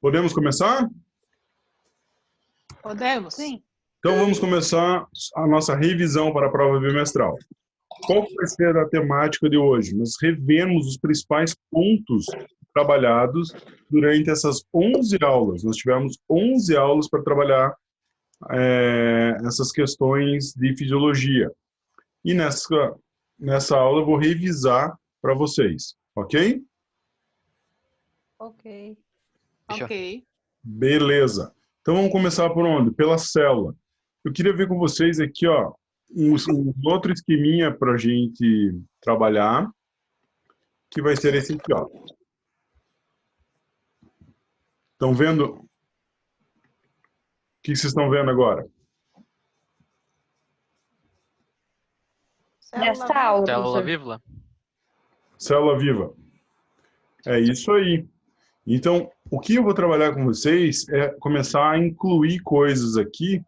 Podemos começar? Podemos? Sim. Então vamos começar a nossa revisão para a prova bimestral. Qual vai ser a temática de hoje? Nós revemos os principais pontos trabalhados durante essas 11 aulas. Nós tivemos 11 aulas para trabalhar essas questões de fisiologia. E nessa aula eu vou revisar para vocês, ok? Ok. Fechou. Ok. Beleza. Então vamos começar por onde? Pela célula. Eu queria ver com vocês aqui, ó, um outro esqueminha para a gente trabalhar, que vai ser esse aqui, ó. Estão vendo? O que vocês estão vendo agora? Nesta aula, Célula professor. viva? Célula viva. É isso aí. Então, o que eu vou trabalhar com vocês é começar a incluir coisas aqui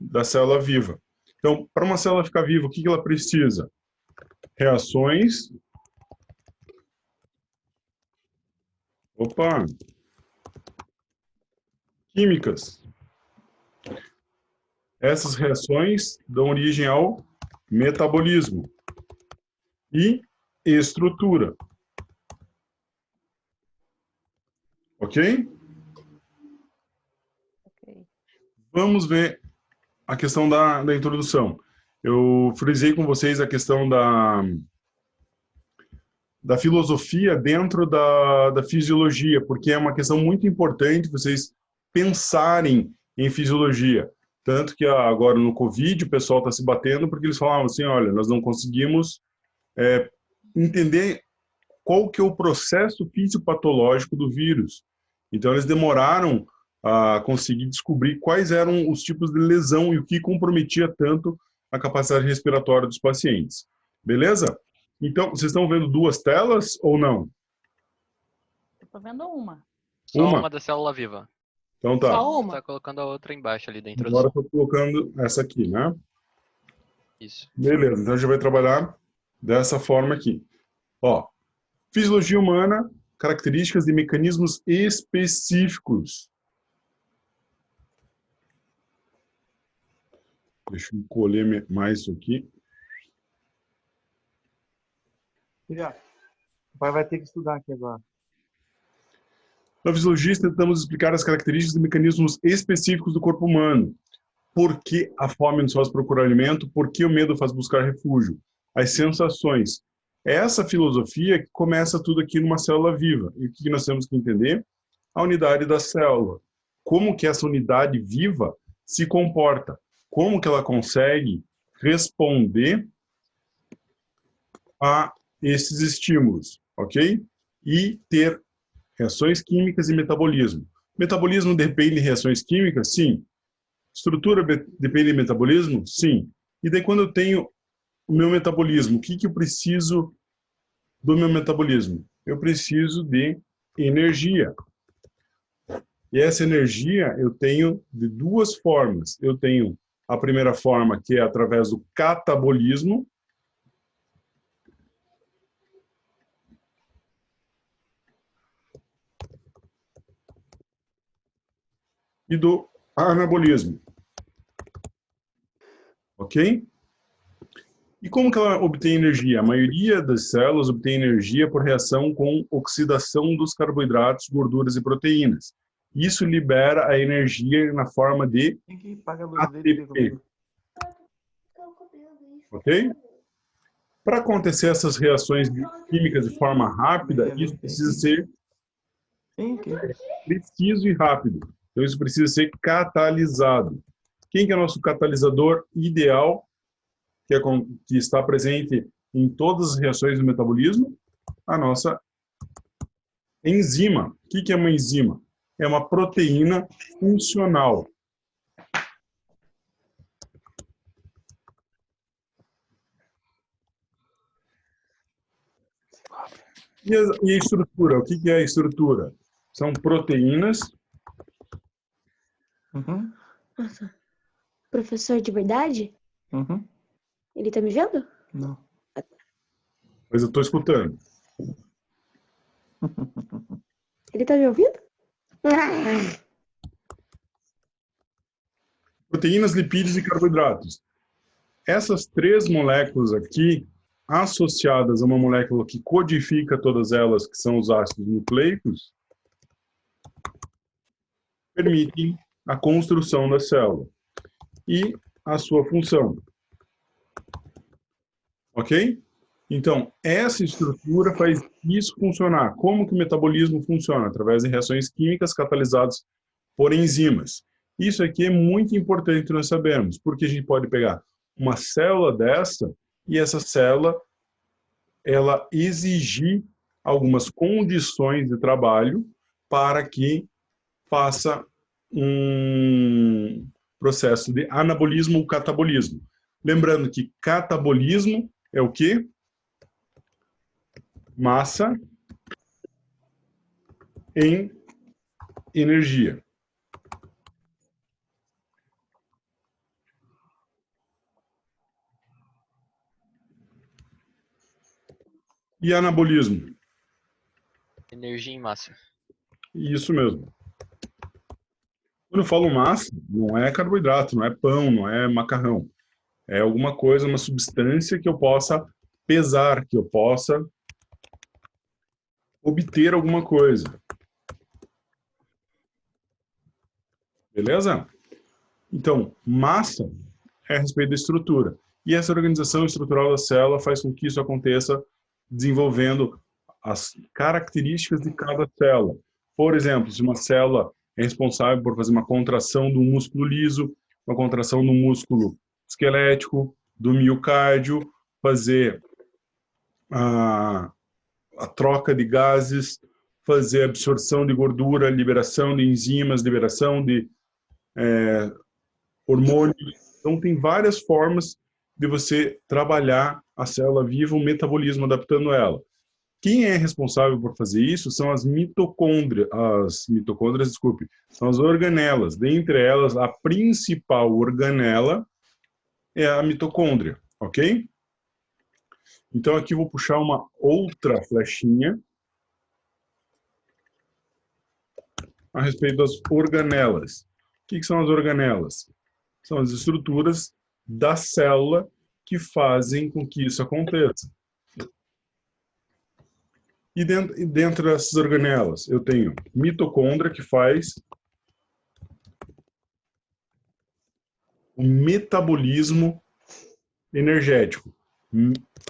da célula viva. Então, para uma célula ficar viva, o que ela precisa? Reações. Opa! Químicas. Essas reações dão origem ao metabolismo e estrutura. Ok? Ok. Vamos ver a questão da introdução. Eu frisei com vocês a questão da filosofia dentro da fisiologia, porque é uma questão muito importante vocês pensarem em fisiologia. Tanto que agora no Covid o pessoal está se batendo porque eles falavam assim, olha, nós não conseguimos entender qual que é o processo fisiopatológico do vírus. Então eles demoraram a conseguir descobrir quais eram os tipos de lesão e o que comprometia tanto a capacidade respiratória dos pacientes. Beleza? Então, vocês estão vendo duas telas ou não? Estou vendo uma. Só Uma? uma da célula viva. Então tá. Só uma? Tá colocando a outra embaixo ali da Agora introdução. estou colocando essa aqui, né? Isso. Beleza, então a gente vai trabalhar dessa forma aqui. Ó, fisiologia humana, características de mecanismos específicos. Deixa eu encolher mais isso aqui. Já. O pai vai ter que estudar aqui agora. Na fisiologia, tentamos explicar as características e mecanismos específicos do corpo humano. Por que a fome nos faz procurar alimento? Por que o medo faz buscar refúgio? As sensações. É essa filosofia que começa tudo aqui numa célula viva. E o que nós temos que entender? A unidade da célula. Como que essa unidade viva se comporta? Como que ela consegue responder a esses estímulos, ok? E ter reações químicas e metabolismo. Metabolismo depende de reações químicas? Sim. Estrutura depende de metabolismo? Sim. E daí quando eu tenho o meu metabolismo, o que eu preciso do meu metabolismo? Eu preciso de energia. E essa energia eu tenho de duas formas. Eu tenho a primeira forma, que é através do catabolismo, e do anabolismo. Ok? E como que ela obtém energia? A maioria das células obtém energia por reação com oxidação dos carboidratos, gorduras e proteínas. Isso libera a energia na forma de Quem que paga a luz dele? ATP. Ok? Para acontecer essas reações químicas de forma rápida, isso precisa ser preciso e rápido. Então, isso precisa ser catalisado. Quem que é o nosso catalisador ideal, que está presente em todas as reações do metabolismo? A nossa enzima. O que é uma enzima? É uma proteína funcional. E a estrutura? O que é a estrutura? São proteínas. Uhum. Nossa. Professor de verdade? Uhum. Ele tá me vendo? Não. Mas eu estou escutando. Ele tá me ouvindo? Proteínas, lipídios e carboidratos. Essas três moléculas aqui, associadas a uma molécula que codifica todas elas, que são os ácidos nucleicos, permitem a construção da célula e a sua função. Ok? Então, essa estrutura faz isso funcionar. Como que o metabolismo funciona? Através de reações químicas catalisadas por enzimas. Isso aqui é muito importante nós sabermos, porque a gente pode pegar uma célula dessa e essa célula ela exigir algumas condições de trabalho para que faça um processo de anabolismo ou catabolismo. Lembrando que catabolismo é o quê? Massa em energia. E anabolismo? Energia em massa. Isso mesmo. Quando eu falo massa, não é carboidrato, não é pão, não é macarrão. É alguma coisa, uma substância que eu possa pesar, que eu possa obter alguma coisa. Beleza? Então, massa é a respeito da estrutura. E essa organização estrutural da célula faz com que isso aconteça desenvolvendo as características de cada célula. Por exemplo, se uma célula é responsável por fazer uma contração do músculo liso, uma contração do músculo esquelético, do miocárdio, fazer a troca de gases, fazer absorção de gordura, liberação de enzimas, liberação de hormônios. Então, tem várias formas de você trabalhar a célula viva, o metabolismo, adaptando ela. Quem é responsável por fazer isso são as mitocôndrias, desculpe, são as organelas. Dentre elas, a principal organela é a mitocôndria, ok? Então, aqui eu vou puxar uma outra flechinha a respeito das organelas. O que são as organelas? São as estruturas da célula que fazem com que isso aconteça. E dentro dessas organelas, eu tenho mitocôndria, que faz o metabolismo energético.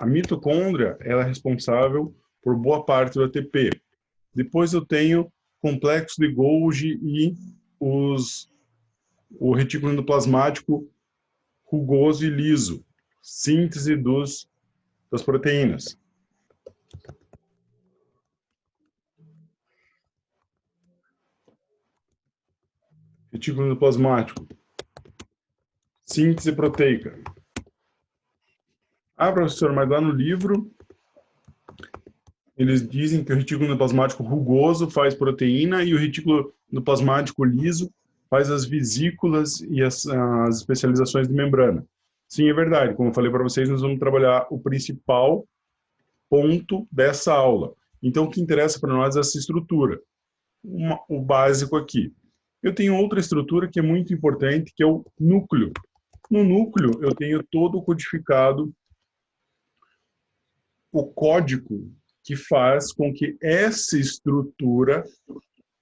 A mitocôndria ela é responsável por boa parte do ATP. Depois eu tenho complexo de Golgi e o retículo endoplasmático rugoso e liso, síntese das proteínas. Retículo endoplasmático, síntese proteica. Ah, professor, mas lá no livro eles dizem que o retículo endoplasmático rugoso faz proteína e o retículo endoplasmático liso faz as vesículas e as especializações de membrana. Sim, é verdade. Como eu falei para vocês, nós vamos trabalhar o principal ponto dessa aula. Então, o que interessa para nós é essa estrutura. O básico aqui. Eu tenho outra estrutura que é muito importante, que é o núcleo. No núcleo, eu tenho todo codificado o código que faz com que essa estrutura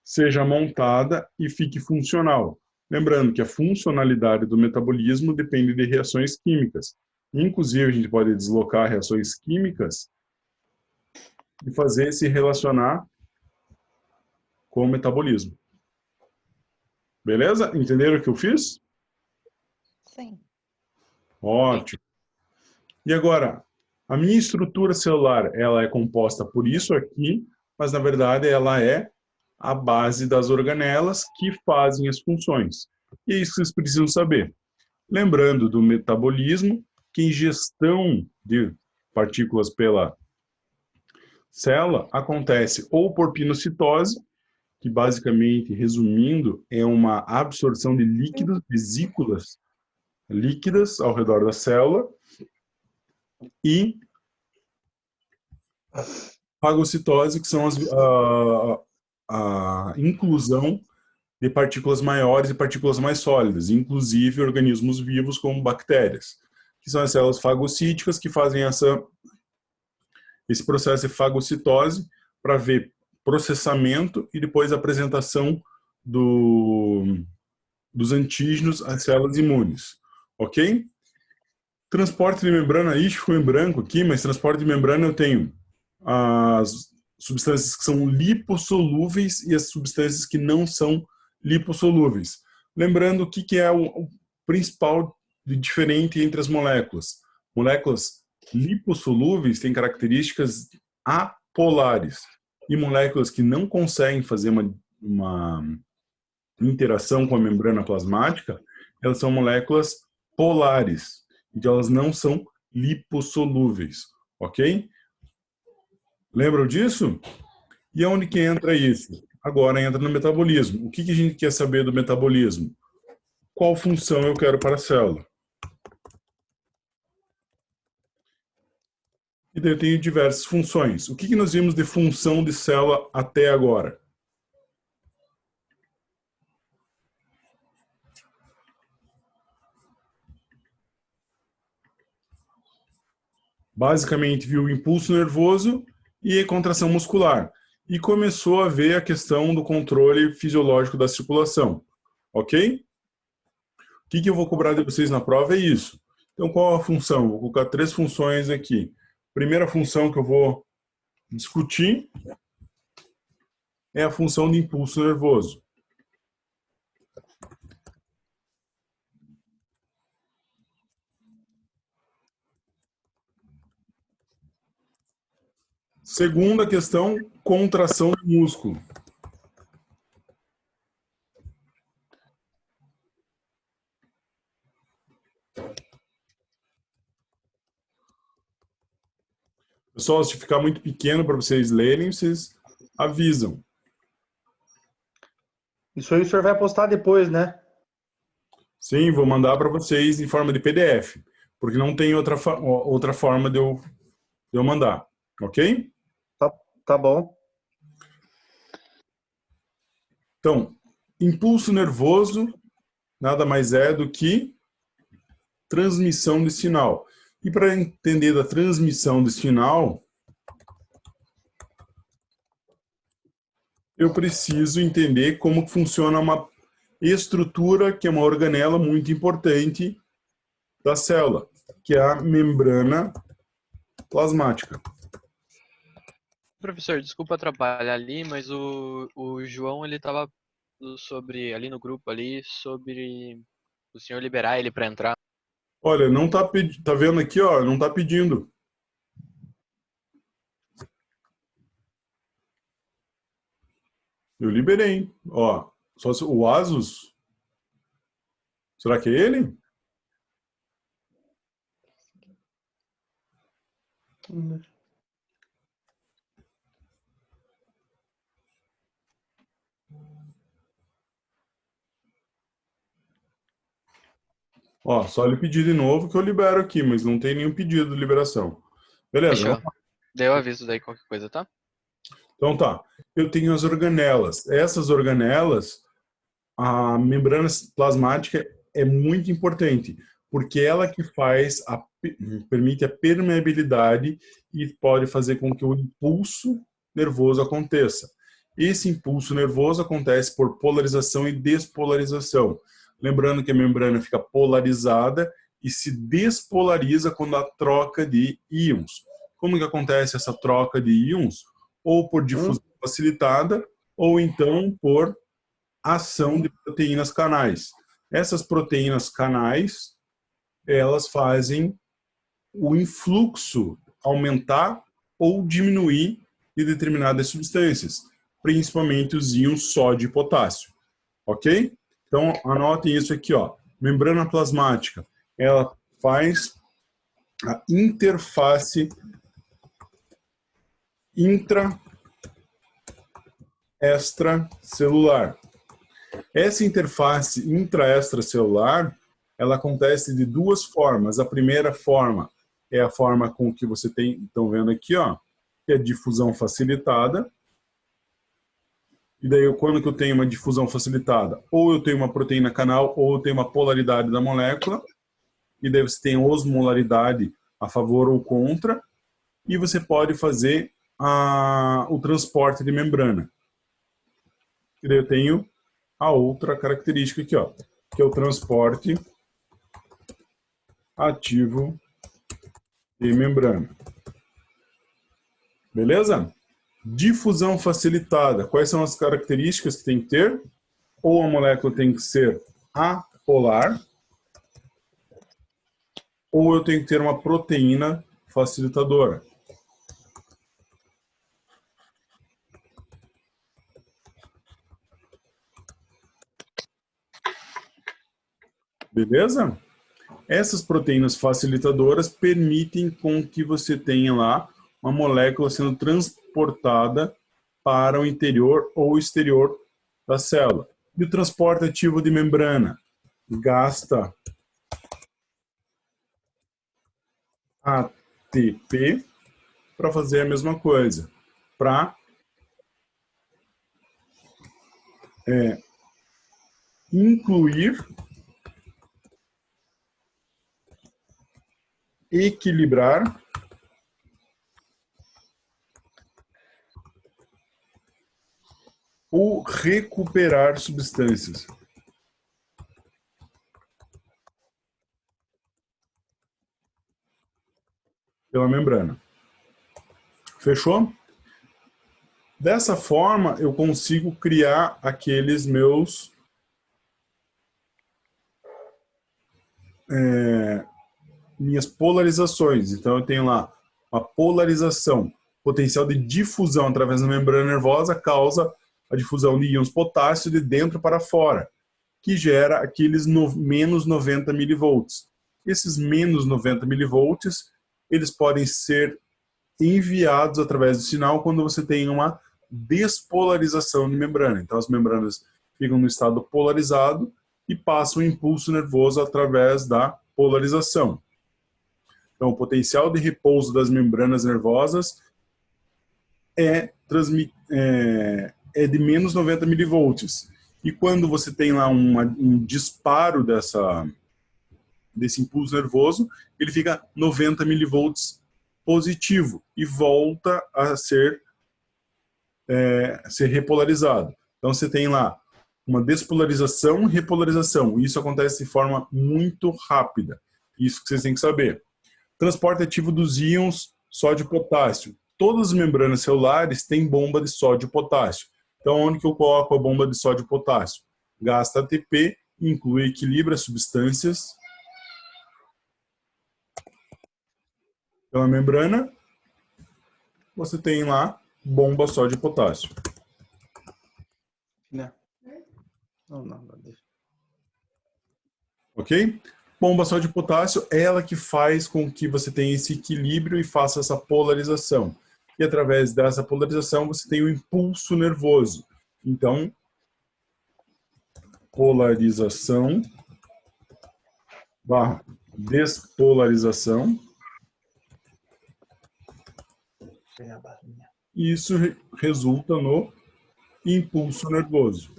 seja montada e fique funcional. Lembrando que a funcionalidade do metabolismo depende de reações químicas. Inclusive, a gente pode deslocar reações químicas e fazer se relacionar com o metabolismo. Beleza? Entenderam o que eu fiz? Sim. Ótimo. E agora, a minha estrutura celular, ela é composta por isso aqui, mas na verdade ela é a base das organelas que fazem as funções. E é isso que vocês precisam saber. Lembrando do metabolismo, que ingestão de partículas pela célula acontece ou por pinocitose, que basicamente, resumindo, é uma absorção de líquidos, vesículas líquidas ao redor da célula, e fagocitose, que são a inclusão de partículas maiores e partículas mais sólidas, inclusive organismos vivos como bactérias, que são as células fagocíticas que fazem esse processo de fagocitose para ver processamento e depois apresentação dos antígenos às células imunes, ok? Transporte de membrana, ixi, ficou em branco aqui, mas transporte de membrana eu tenho as substâncias que são lipossolúveis e as substâncias que não são lipossolúveis. Lembrando o que é o principal de diferente entre as moléculas. Moléculas lipossolúveis têm características apolares e moléculas que não conseguem fazer uma interação com a membrana plasmática, elas são moléculas polares. Então, elas não são lipossolúveis, ok? Lembram disso? E onde que entra isso? Agora entra no metabolismo. O que a gente quer saber do metabolismo? Qual função eu quero para a célula? E daí eu tenho diversas funções. O que nós vimos de função de célula até agora? Basicamente viu o impulso nervoso e a contração muscular. E começou a ver a questão do controle fisiológico da circulação. Ok? O que eu vou cobrar de vocês na prova é isso. Então, qual a função? Vou colocar 3 funções aqui. Primeira função que eu vou discutir é a função de impulso nervoso. Segunda questão, contração do músculo. Pessoal, se ficar muito pequeno para vocês lerem, vocês avisam. Isso aí o senhor vai postar depois, né? Sim, vou mandar para vocês em forma de PDF, porque não tem outra forma de eu mandar, ok? Tá bom. Então, impulso nervoso nada mais é do que transmissão de sinal. E para entender da transmissão de sinal, eu preciso entender como funciona uma estrutura que é uma organela muito importante da célula, que é a membrana plasmática. Professor, desculpa atrapalhar ali, mas o João, ele tava ali no grupo ali, sobre o senhor liberar ele para entrar. Olha, não tá vendo aqui, ó, não tá pedindo. Eu liberei, ó. Só o Asus. Será que é ele? Ó, só ele pedir de novo que eu libero aqui, mas não tem nenhum pedido de liberação. Beleza? Fechou. Daí eu aviso daí qualquer coisa, tá? Então tá. Eu tenho as organelas. Essas organelas, a membrana plasmática é muito importante, porque ela que permite a permeabilidade e pode fazer com que o impulso nervoso aconteça. Esse impulso nervoso acontece por polarização e despolarização. Lembrando que a membrana fica polarizada e se despolariza quando há troca de íons. Como que acontece essa troca de íons? Ou por difusão facilitada, ou então por ação de proteínas canais. Essas proteínas canais, elas fazem o influxo aumentar ou diminuir de determinadas substâncias, principalmente os íons sódio e potássio. Ok? Então, anotem isso aqui, ó. Membrana plasmática, ela faz a interface intra-extracelular. Essa interface intra-extracelular, ela acontece de 2 formas. A primeira forma é a forma com que você estão vendo aqui, ó, que é difusão facilitada. E daí, quando que eu tenho uma difusão facilitada? Ou eu tenho uma proteína canal, ou eu tenho uma polaridade da molécula. E daí você tem osmolaridade a favor ou contra. E você pode fazer o transporte de membrana. E daí eu tenho a outra característica aqui, ó, que é o transporte ativo de membrana. Beleza? Difusão facilitada. Quais são as características que tem que ter? Ou a molécula tem que ser apolar, ou eu tenho que ter uma proteína facilitadora. Beleza? Essas proteínas facilitadoras permitem com que você tenha lá uma molécula sendo transportada para o interior ou exterior da célula. E o transporte ativo de membrana gasta ATP para fazer a mesma coisa, para incluir, equilibrar ou recuperar substâncias. Pela membrana. Fechou? Dessa forma, eu consigo criar aqueles meus minhas polarizações. Então, eu tenho lá a polarização, potencial de difusão através da membrana nervosa causa a difusão de íons potássio de dentro para fora, que gera aqueles menos 90 milivolts. Esses menos 90 milivolts, eles podem ser enviados através do sinal quando você tem uma despolarização de membrana. Então, as membranas ficam no estado polarizado e passam o impulso nervoso através da polarização. Então, o potencial de repouso das membranas nervosas é de menos 90 milivolts. E quando você tem lá um disparo desse impulso nervoso, ele fica 90 milivolts positivo e volta a ser repolarizado. Então você tem lá uma despolarização e repolarização. Isso acontece de forma muito rápida. Isso que vocês têm que saber. Transporte ativo dos íons sódio e potássio. Todas as membranas celulares têm bomba de sódio e potássio. Então onde que eu coloco a bomba de sódio e potássio? Gasta ATP, inclui e equilibra substâncias pela membrana. Você tem lá bomba sódio e potássio. Não. Não, deixa. Ok? Bomba sódio e potássio é ela que faz com que você tenha esse equilíbrio e faça essa polarização. E através dessa polarização você tem o impulso nervoso. Então, polarização barra despolarização. E isso resulta no impulso nervoso.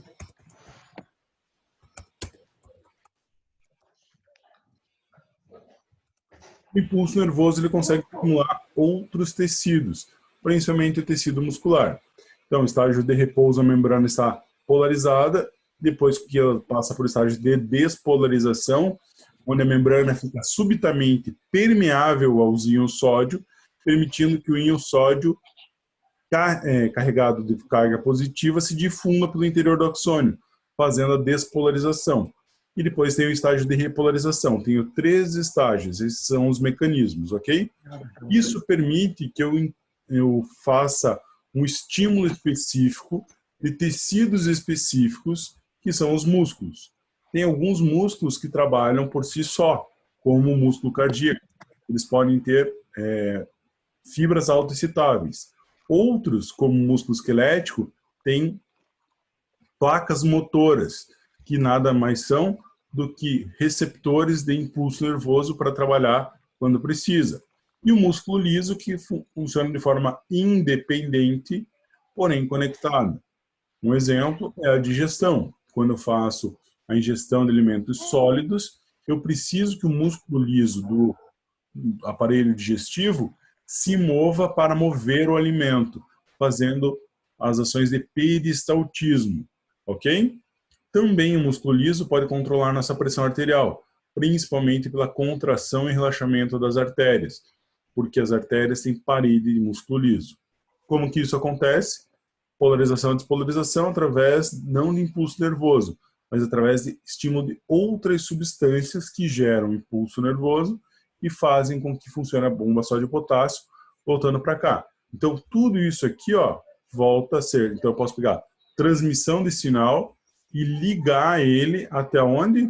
O impulso nervoso ele consegue estimular outros tecidos, principalmente o tecido muscular. Então, o estágio de repouso, a membrana está polarizada, depois que ela passa por estágio de despolarização, onde a membrana fica subitamente permeável aos íons sódio, permitindo que o íon sódio carregado de carga positiva se difunda pelo interior do axônio, fazendo a despolarização. E depois tem o estágio de repolarização. Tenho 3 estágios, esses são os mecanismos, ok? Isso permite que eu faça um estímulo específico de tecidos específicos, que são os músculos. Tem alguns músculos que trabalham por si só, como o músculo cardíaco. Eles podem ter fibras autoexcitáveis. Outros, como o músculo esquelético, têm placas motoras, que nada mais são do que receptores de impulso nervoso para trabalhar quando precisa. E o músculo liso, que funciona de forma independente, porém conectado. Um exemplo é a digestão. Quando eu faço a ingestão de alimentos sólidos, eu preciso que o músculo liso do aparelho digestivo se mova para mover o alimento, fazendo as ações de peristaltismo, ok? Também o músculo liso pode controlar nossa pressão arterial, principalmente pela contração e relaxamento das artérias, porque as artérias têm parede de músculo liso. Como que isso acontece? Polarização e despolarização através não de impulso nervoso, mas através de estímulo de outras substâncias que geram impulso nervoso e fazem com que funcione a bomba só de potássio, voltando para cá. Então, tudo isso aqui, ó, volta a ser. Então, eu posso pegar transmissão de sinal e ligar ele até onde?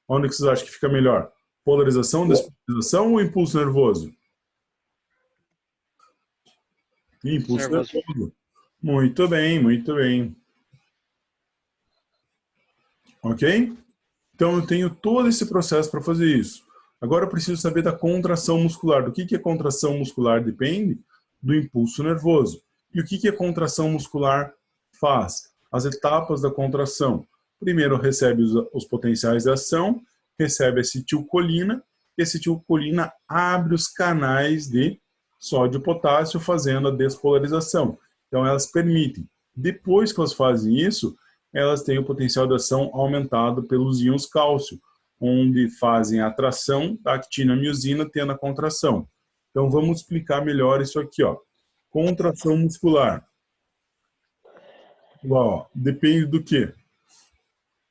Onde que vocês acham que fica melhor? Polarização, despolarização ou impulso nervoso? Impulso nervoso. Muito bem, muito bem. Ok? Então, eu tenho todo esse processo para fazer isso. Agora, eu preciso saber da contração muscular. Do que é contração muscular? Depende do impulso nervoso. E o que a contração muscular faz? As etapas da contração. Primeiro, recebe os potenciais de ação, recebe acetilcolina, e a acetilcolina abre os canais de sódio e potássio, fazendo a despolarização. Então, elas permitem. Depois que elas fazem isso, elas têm o potencial de ação aumentado pelos íons cálcio, onde fazem a atração da actina miosina, tendo a contração. Então, vamos explicar melhor isso aqui, ó. Contração muscular. Ó, depende do quê?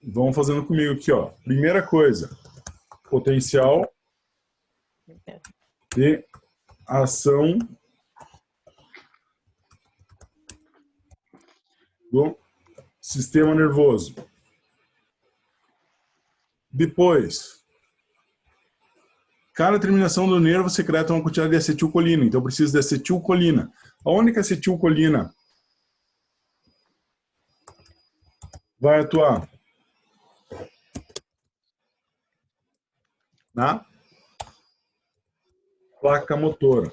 Vão fazendo comigo aqui, ó. Primeira coisa, potencial de ação do sistema nervoso. Depois, cada terminação do nervo secreta uma quantidade de acetilcolina. Então, eu preciso de acetilcolina. Aonde que a acetilcolina vai atuar? Na placa motora.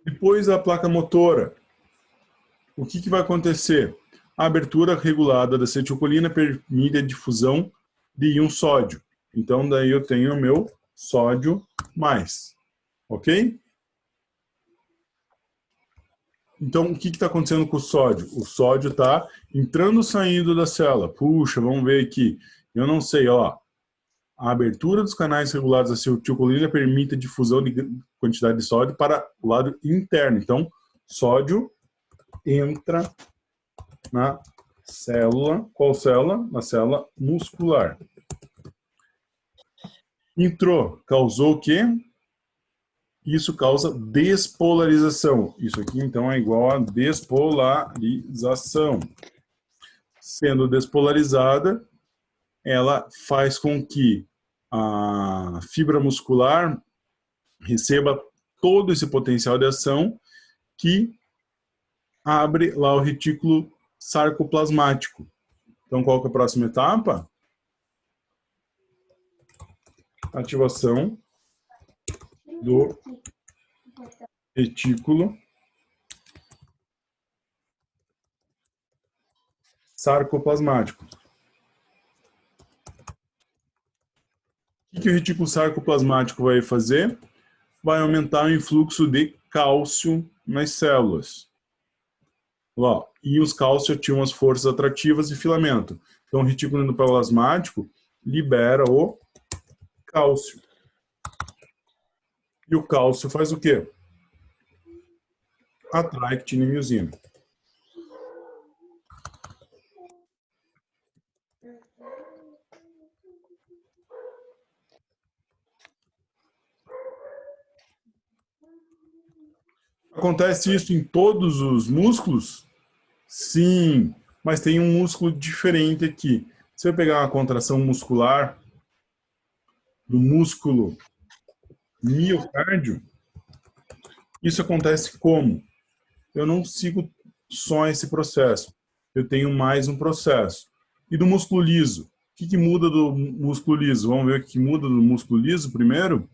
Depois da placa motora, o que vai acontecer? A abertura regulada da acetilcolina permite a difusão de íon sódio. Então, daí eu tenho o meu sódio mais. Ok? Então, o que está acontecendo com o sódio? O sódio está entrando e saindo da célula. Puxa, vamos ver aqui. Eu não sei, ó. A abertura dos canais regulados da acetilcolina permite a difusão de quantidade de sódio para o lado interno. Então, sódio entra na célula. Qual célula? Na célula muscular. Entrou, causou o quê? Isso causa despolarização. Isso aqui, então, é igual a despolarização. Sendo despolarizada, ela faz com que a fibra muscular receba todo esse potencial de ação que abre lá o retículo sarcoplasmático. Então, qual que é a próxima etapa? Ativação do retículo sarcoplasmático. O que o retículo sarcoplasmático vai fazer? Vai aumentar o influxo de cálcio nas células. Ó, e os cálcio ativam as forças atrativas de filamento. Então, o retículo endoplasmático libera o cálcio. E o cálcio faz o quê? Atrai actina e miosina. Acontece isso em todos os músculos? Sim, mas tem um músculo diferente aqui. Se eu pegar uma contração muscular do músculo miocárdio, isso acontece como? Eu não sigo só esse processo. Eu tenho mais um processo. E do músculo liso? O que muda do músculo liso? Vamos ver o que muda do músculo liso primeiro?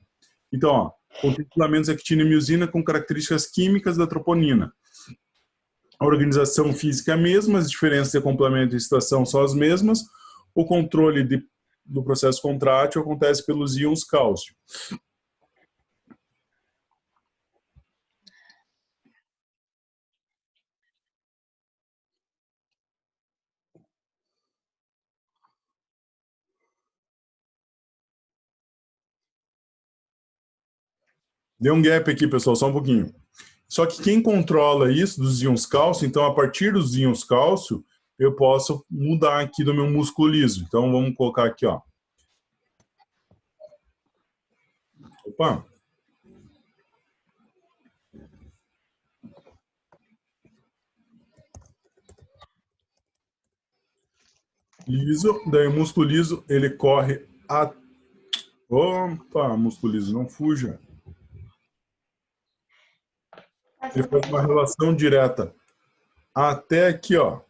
Então, ó, Contém filamentos de actina e miosina com características químicas da troponina. A organização física é a mesma, as diferenças de complemento e excitação são as mesmas. O controle do processo contrátil acontece pelos íons cálcio. Deu um gap aqui, pessoal, só um pouquinho. Só que quem controla isso dos íons cálcio, então a partir dos íons cálcio, eu posso mudar aqui do meu músculo liso. Então vamos colocar aqui, ó. Opa. Liso, daí o músculo liso, ele corre a... Opa, músculo liso, não fuja. Ele faz uma relação direta até aqui, ó.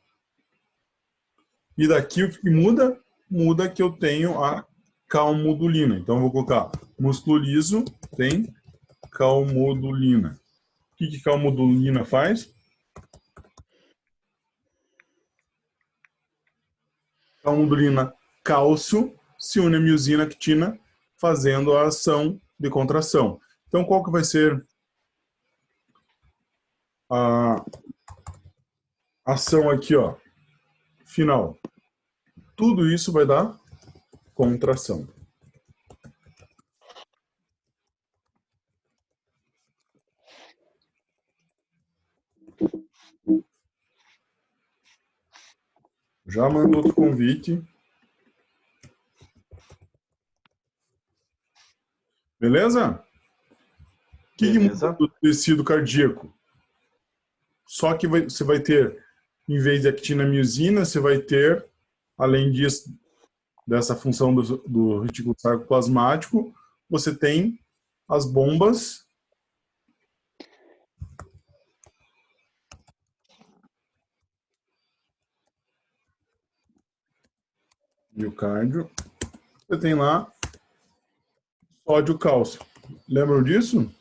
E daqui o que muda? Muda que eu tenho a calmodulina. Então eu vou colocar músculo liso tem calmodulina. O que calmodulina faz? Calmodulina cálcio se une a miosina actina, fazendo a ação de contração. Então qual que vai ser a ação aqui, ó, final? Tudo isso vai dar contração. Já mandou outro convite. Beleza? O que muda do tecido cardíaco? Só que você vai ter, em vez de actina-miosina, você vai ter, além disso, dessa função do retículo sarcoplasmático, você tem as bombas miocárdio. Você tem lá sódio cálcio. Lembram disso?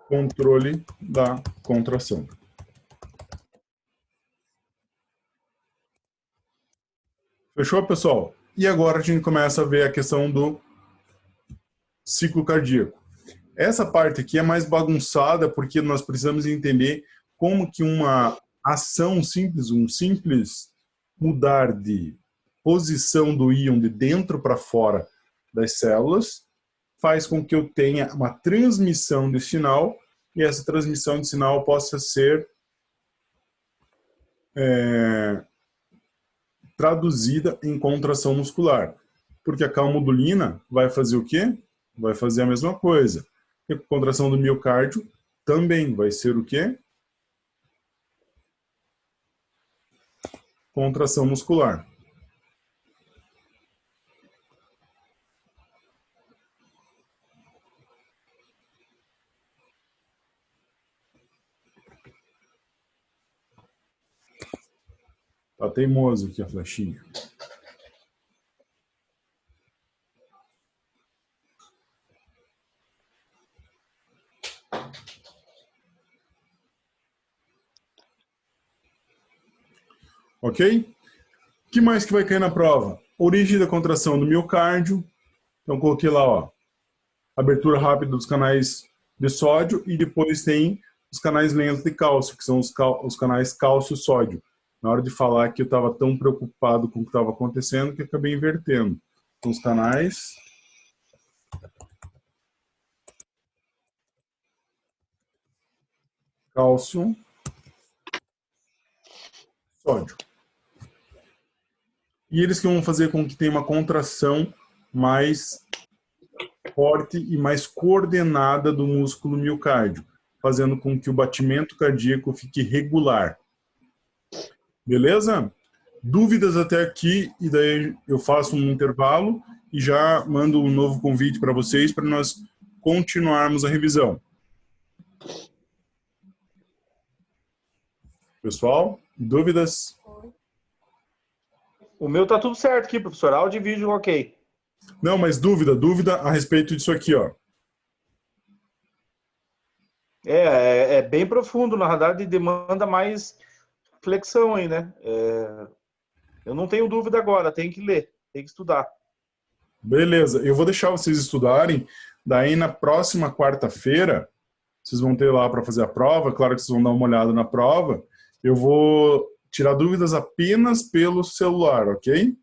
Controle da contração. Fechou, pessoal? E agora a gente começa a ver a questão do ciclo cardíaco. Essa parte aqui é mais bagunçada porque nós precisamos entender como que uma ação simples, um simples mudar de posição do íon de dentro para fora das células faz com que eu tenha uma transmissão de sinal e essa transmissão de sinal possa ser traduzida em contração muscular. Porque a calmodulina vai fazer o quê? Vai fazer a mesma coisa. E a contração do miocárdio também vai ser o quê? Contração muscular. Tá teimoso aqui a flechinha. Ok? O que mais que vai cair na prova? Origem da contração do miocárdio. Então, coloquei lá, ó, abertura rápida dos canais de sódio e depois tem os canais lentos de cálcio, que são os canais cálcio-sódio. Na hora de falar que eu estava tão preocupado com o que estava acontecendo que eu acabei invertendo. Então, os canais cálcio, sódio. E eles que vão fazer com que tenha uma contração mais forte e mais coordenada do músculo miocárdio, fazendo com que o batimento cardíaco fique regular. Beleza? Dúvidas até aqui, e daí eu faço um intervalo e já mando um novo convite para vocês para nós continuarmos a revisão. Pessoal, dúvidas? O meu tá tudo certo aqui, professor. Áudio e vídeo, ok. Não, mas dúvida a respeito disso aqui, ó. É bem profundo, na verdade, demanda mais flexão aí, né? Eu não tenho dúvida agora, tem que ler, tem que estudar. Beleza, eu vou deixar vocês estudarem, daí na próxima quarta-feira, vocês vão ter lá para fazer a prova, claro que vocês vão dar uma olhada na prova, eu vou tirar dúvidas apenas pelo celular, ok?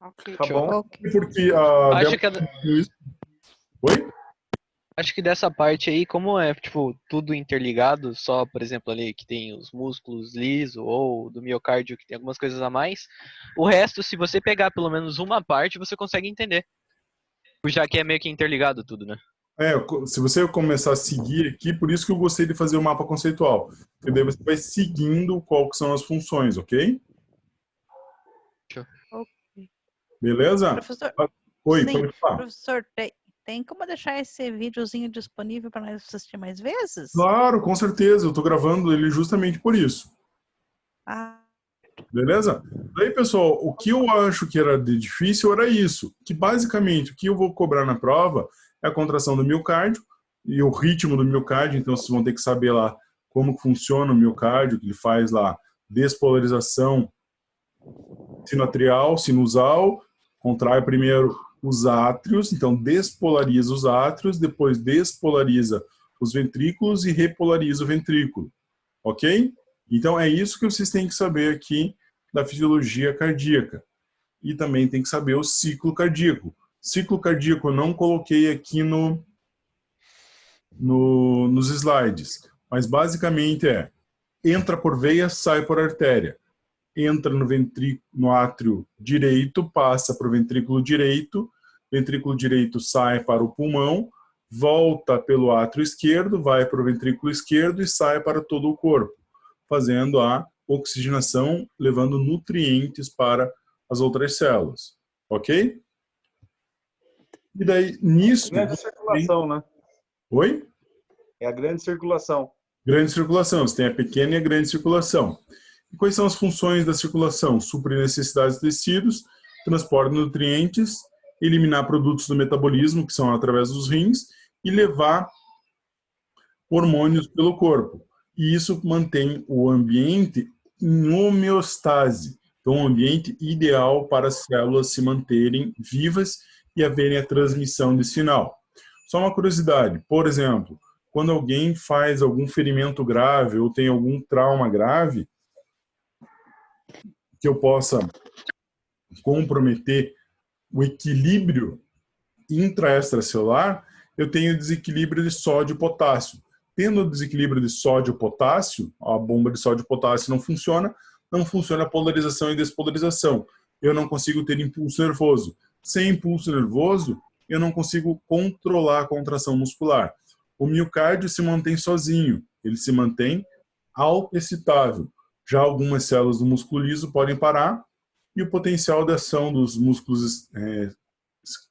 Ok. Tá bom? Ok. Porque Acho que, Oi? acho que dessa parte aí, como é, tipo, tudo interligado, só, por exemplo, ali que tem os músculos lisos ou do miocárdio que tem algumas coisas a mais, o resto, se você pegar pelo menos uma parte, você consegue entender. Já que é meio que interligado tudo, né? Se você começar a seguir aqui, por isso que eu gostei de fazer o mapa conceitual, porque daí você vai seguindo qual que são as funções, ok? Ok. Beleza? Professor, Oi, sim, pode falar. professor, tem como deixar esse videozinho disponível para nós assistir mais vezes? Claro, com certeza, eu estou gravando ele justamente por isso. Ah, Beleza? Daí, pessoal, o que eu acho que era de difícil era isso, que basicamente o que eu vou cobrar na prova é a contração do miocárdio e o ritmo do miocárdio, então vocês vão ter que saber lá como que funciona o miocárdio, que ele faz lá despolarização sinoatrial, sinusal, contrai primeiro os átrios, então despolariza os átrios, depois despolariza os ventrículos e repolariza o ventrículo, ok? Então é isso que vocês têm que saber aqui da fisiologia cardíaca. E também tem que saber o ciclo cardíaco. Ciclo cardíaco eu não coloquei aqui nos slides, mas basicamente entra por veia, sai por artéria. Entra no átrio direito, passa para o ventrículo direito sai para o pulmão, volta pelo átrio esquerdo, vai para o ventrículo esquerdo e sai para todo o corpo, fazendo a oxigenação, levando nutrientes para as outras células, ok? E daí, nisso... Grande circulação, né? Oi? É a grande circulação. Grande circulação, você tem a pequena e a grande circulação. E quais são as funções da circulação? Suprir necessidades de tecidos, transporte de nutrientes, eliminar produtos do metabolismo, que são através dos rins, e levar hormônios pelo corpo. E isso mantém o ambiente em homeostase. Então, um ambiente ideal para as células se manterem vivas e haverem a transmissão de sinal. Só uma curiosidade, por exemplo, quando alguém faz algum ferimento grave ou tem algum trauma grave, que eu possa comprometer o equilíbrio intraextracelular, eu tenho desequilíbrio de sódio e potássio. Tendo desequilíbrio de sódio e potássio, a bomba de sódio e potássio não funciona a polarização e despolarização. Eu não consigo ter impulso nervoso. Sem impulso nervoso, eu não consigo controlar a contração muscular. O miocárdio se mantém sozinho, ele se mantém autoexcitável. Já algumas células do músculo liso podem parar e o potencial de ação dos músculos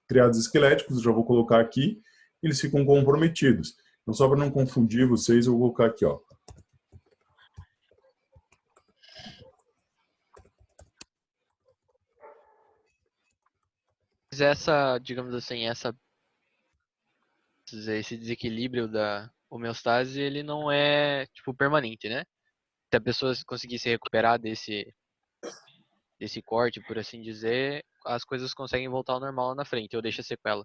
triados esqueléticos, já vou colocar aqui, eles ficam comprometidos. Então, só para não confundir vocês, eu vou colocar aqui, ó. Mas essa, digamos assim, esse desequilíbrio da homeostase, ele não é, tipo, permanente, né? Se a pessoa conseguir se recuperar desse corte, por assim dizer, as coisas conseguem voltar ao normal lá na frente, ou deixa sequela.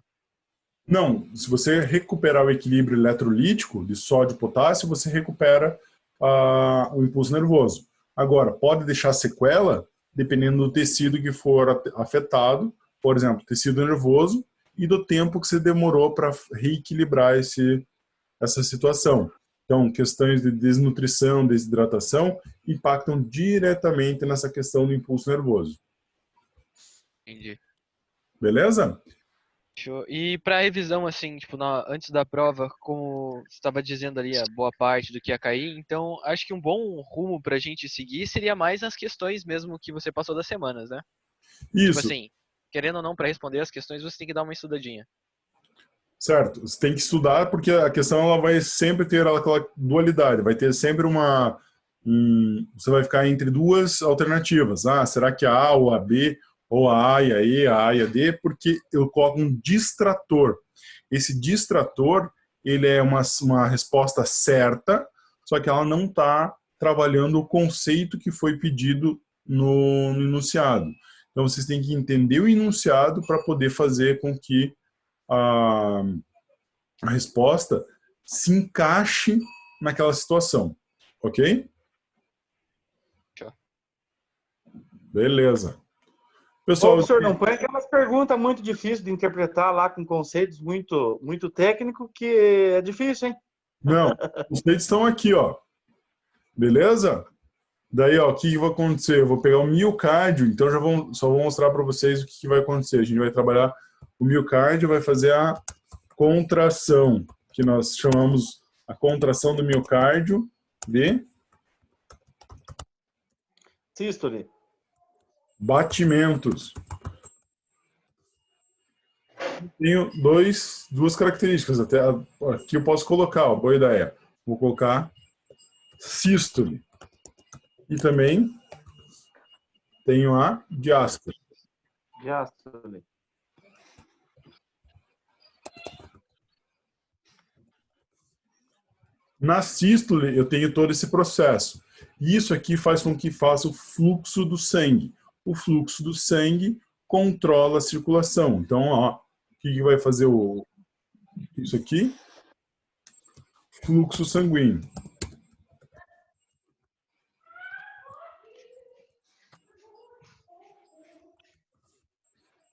Não, se você recuperar o equilíbrio eletrolítico de sódio e potássio, você recupera o impulso nervoso. Agora, pode deixar sequela dependendo do tecido que for afetado, por exemplo, tecido nervoso, e do tempo que você demorou para reequilibrar essa situação. Então, questões de desnutrição, desidratação, impactam diretamente nessa questão do impulso nervoso. Entendi. Beleza? Show. E para revisão, assim, tipo, antes da prova, como você estava dizendo ali, a boa parte do que ia cair, então acho que um bom rumo para a gente seguir seria mais nas questões mesmo que você passou das semanas, né? Tipo Isso. assim, querendo ou não, para responder as questões, você tem que dar uma estudadinha. Certo, você tem que estudar porque a questão ela vai sempre ter aquela dualidade, vai ter sempre você vai ficar entre duas alternativas. Ah, será que a A ou a B, ou a A e a E, a A e a D? Porque eu coloco um distrator. Esse distrator, ele é uma resposta certa, só que ela não está trabalhando o conceito que foi pedido no enunciado. Então, vocês têm que entender o enunciado para poder fazer com que a resposta se encaixe naquela situação. Ok? Tchau. Beleza. Ô, Pessoal, professor, não põe aquelas perguntas muito difíceis de interpretar lá com conceitos muito técnicos, que é difícil, hein? não, os conceitos estão aqui, ó. Beleza? Daí, ó, o que vai acontecer? Eu vou pegar o miocárdio, então só vou mostrar para vocês o que vai acontecer. A gente vai trabalhar o miocárdio, vai fazer a contração, que nós chamamos a contração do miocárdio de Sístole. batimentos. Tenho duas características, até aqui eu posso colocar, ó, boa ideia. Vou colocar sístole. E também tenho a diástole. Diástole. Na sístole, eu tenho todo esse processo. E isso aqui faz com que faça o fluxo do sangue. O fluxo do sangue controla a circulação. Então, ó, o que vai fazer isso aqui? Fluxo sanguíneo.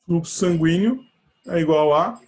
Fluxo sanguíneo é igual a